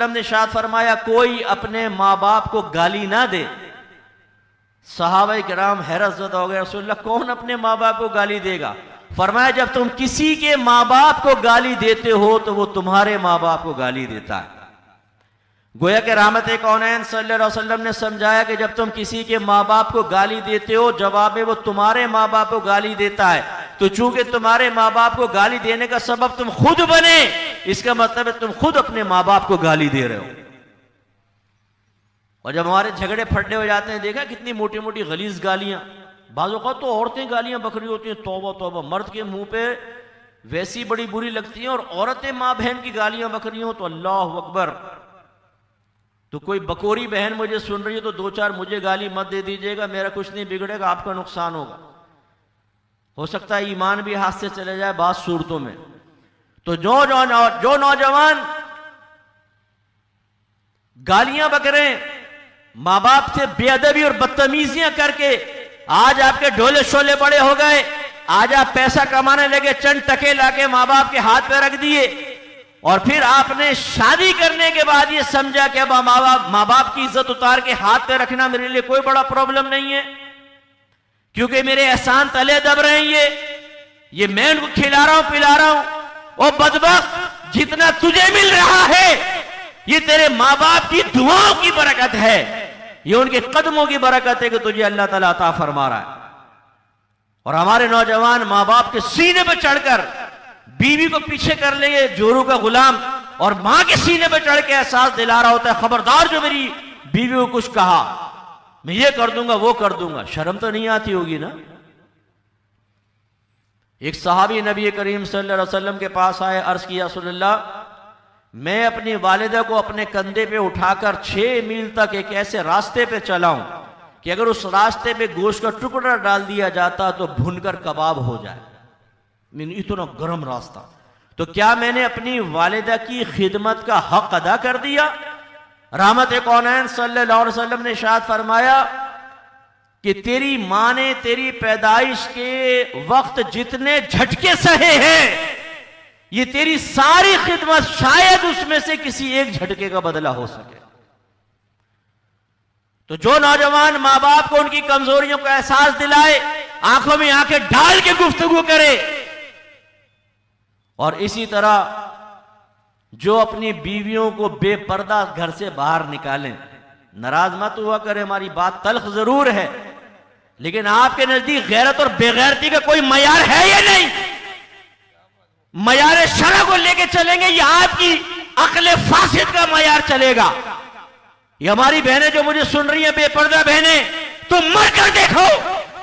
वसल्लम ने इरशाद फरमाया, कोई अपने माँ बाप को गाली ना दे। सहाबा किराम हैरत ज़दा हो गए, रसूलुल्लाह कौन अपने माँ बाप को गाली देगा? फरमाया, जब तुम किसी के माँ बाप को गाली देते हो तो वो तुम्हारे माँ बाप को गाली देता है। गोया के रहमत कौनैन सल्लल्लाहु अलैहि वसल्लम ने समझाया कि जब तुम किसी के माँ बाप को गाली देते हो, जवाब में वो तुम्हारे माँ बाप को गाली देता है। तो चूंकि तुम्हारे माँ बाप को गाली देने का सबब तुम खुद बने, इसका मतलब है तुम खुद अपने माँ बाप को गाली दे रहे हो। और जब हमारे झगड़े फटने हो जाते हैं, देखा कितनी मोटी मोटी गलीज गालियां, बाज़ औक़ात तो औरतें गालियां बकरी होती हैं, तौबा तौबा, मर्द के मुंह पे वैसी बड़ी बुरी लगती हैं, और औरतें माँ बहन की गालियां बकरी हो तो अल्लाह अकबर। तो कोई बकोरी बहन मुझे सुन रही है तो 2-4 मुझे गाली मत दे दीजिएगा, मेरा कुछ नहीं बिगड़ेगा, आपका नुकसान होगा। हो सकता है ईमान भी हाथ से चले जाए बात सूरतों में। तो जो नौजवान गालियां बकरे, माँ बाप से बेअदबी और बदतमीजियां करके आज आपके ढोले शोले बड़े हो गए, आज आप पैसा कमाने लगे, चंद टके लाके माँ बाप के हाथ पे रख दिए, और फिर आपने शादी करने के बाद ये समझा कि अब माँ बाप की इज्जत उतार के हाथ पे रखना मेरे लिए कोई बड़ा प्रॉब्लम नहीं है, क्योंकि मेरे एहसान तले दब रहे हैं, ये मैं उनको खिला रहा हूं पिला रहा हूं। और बदबख्त, जितना तुझे मिल रहा है ये तेरे माँ बाप की दुआओं की बरकत है, ये उनके कदमों की बरकत है कि तुझे अल्लाह ताला अता फरमा रहा है। और हमारे नौजवान माँ बाप के सीने पर चढ़कर बीवी को पीछे कर लेंगे, जोरू का गुलाम, और मां के सीने पर चढ़ के एहसास दिला रहा होता है, खबरदार जो मेरी बीवी को कुछ कहा मैं ये कर दूंगा वो कर दूंगा। शर्म तो नहीं आती होगी ना। एक सहाबी नबी करीम सल्लल्लाहु अलैहि वसल्लम के पास आए, अर्ज किया, रसूलल्लाह मैं अपनी वालिदा को अपने कंधे पे उठाकर 6 मील तक एक ऐसे रास्ते पे चलाऊं कि अगर उस रास्ते पे गोश्त का टुकड़ा डाल दिया जाता तो भुनकर कबाब हो जाए, इतना गर्म रास्ता। तो क्या मैंने अपनी वालिदा की खिदमत का हक अदा कर दिया? रहमत कौनैन सल्लल्लाहु अलैहि वसल्लम ने इरशाद फरमाया कि तेरी मां ने तेरी पैदाइश के वक्त जितने झटके सहे हैं, ये तेरी सारी खिदमत शायद उसमें से किसी एक झटके का बदला हो सके। तो जो नौजवान मां बाप को उनकी कमजोरियों का एहसास दिलाए, आंखों में आंखें डाल के गुफ्तगू करे, और इसी तरह जो अपनी बीवियों को बेपर्दा घर से बाहर निकालें, नाराज मत हुआ करे, हमारी बात तल्ख जरूर है, लेकिन आपके नजदीक गैरत और बेगैरती का कोई मयार है या नहीं? मयार शरअ को लेके चलेंगे या आपकी अक्ल फासिद का मयार चलेगा? ये हमारी बहनें जो मुझे सुन रही हैं, बेपर्दा बहनें, तुम मर कर देखो,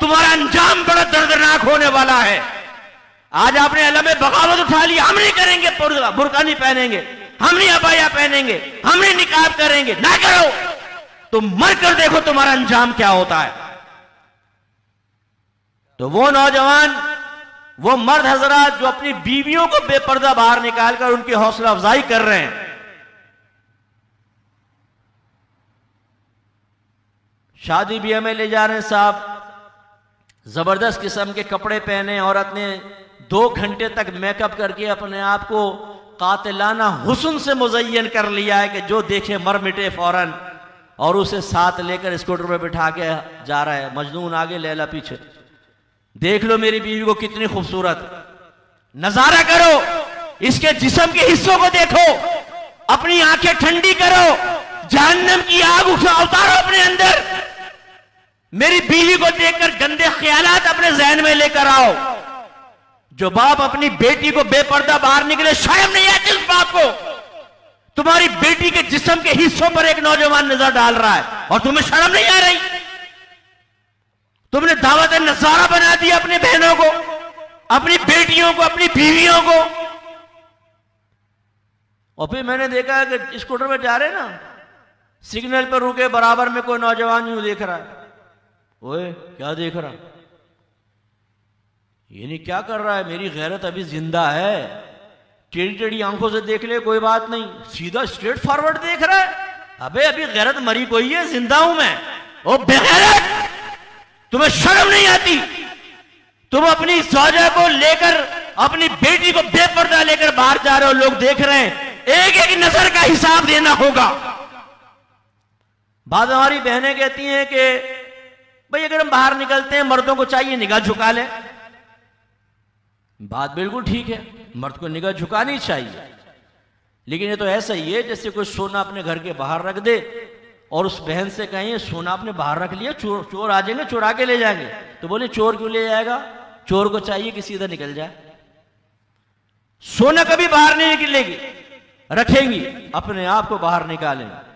तुम्हारा अंजाम बड़ा दर्दनाक होने वाला है। आज आपने अलम बगावत उठा ली, हम नहीं करेंगे, बुर्का नहीं पहनेंगे, हम नहीं अबाया पहनेंगे, हम नहीं निकाब करेंगे, ना करो, तुम मर कर देखो तुम्हारा अंजाम क्या होता है। तो वो नौजवान, वो मर्द हजरात जो अपनी बीवियों को बेपर्दा बाहर निकालकर उनकी हौसला अफजाई कर रहे हैं, शादी ब्याह में ले जा रहे हैं साहब, जबरदस्त किस्म के कपड़े पहने, औरत ने 2 घंटे तक मेकअप करके अपने आप को कातिलाना हुस्न से मुज़य्यन कर लिया है कि जो देखे मर मिटे फौरन, और उसे साथ लेकर स्कूटर पर बिठा के जा रहा है, मजनून आगे लैला पीछे। देख लो मेरी बीवी को कितनी खूबसूरत, नजारा करो, इसके जिस्म के हिस्सों को देखो, अपनी आंखें ठंडी करो, जहन्नम की आग उतारो अपने अंदर। मेरी बीवी को देखकर गंदे ख्यालात अपने जहन में लेकर आओ। जो बाप अपनी बेटी को बेपर्दा बाहर निकले, शर्म नहीं आती उस बाप को? तुम्हारी बेटी के जिस्म के हिस्सों पर एक नौजवान नजर डाल रहा है और तुम्हें शर्म नहीं आ रही? तुमने दावत नजारा बना दिया अपनी बहनों को, अपनी बेटियों को, अपनी बीवियों को। और फिर मैंने देखा कि स्कूटर में जा रहे ना, सिग्नल पर रुके, बराबर में कोई नौजवान यूं देख रहा है, ओए क्या देख रहा, ये नहीं क्या कर रहा है, मेरी गैरत अभी जिंदा है। टेढ़ी टेढ़ी आंखों से देख ले कोई बात नहीं, सीधा स्ट्रेट फॉरवर्ड देख रहा है, अबे अभी गैरत मरी कोई है, जिंदा हूं मैं। ओ बेगैरत, तुम्हें शर्म नहीं आती? तुम अपनी सौजा को लेकर, अपनी बेटी को बेपर्दा लेकर बाहर जा रहे हो, लोग देख रहे हैं, एक एक नजर का हिसाब देना होगा। बाद हमारी बहनें कहती हैं कि भाई अगर हम बाहर निकलते हैं मर्दों को चाहिए निगाह झुका ले। बात बिल्कुल ठीक है, मर्द को निगाह झुकानी चाहिए, लेकिन ये तो ऐसा ही है जैसे कोई सोना अपने घर के बाहर रख दे और उस बहन से कहें सोना आपने बाहर रख लिया, चोर आ जाएंगे चुरा के ले जाएंगे। तो बोले चोर क्यों ले जाएगा, चोर को चाहिए कि सीधा निकल जाए। सोना कभी बाहर नहीं निकलेगी, रखेंगी, अपने आप को बाहर निकालेंगे।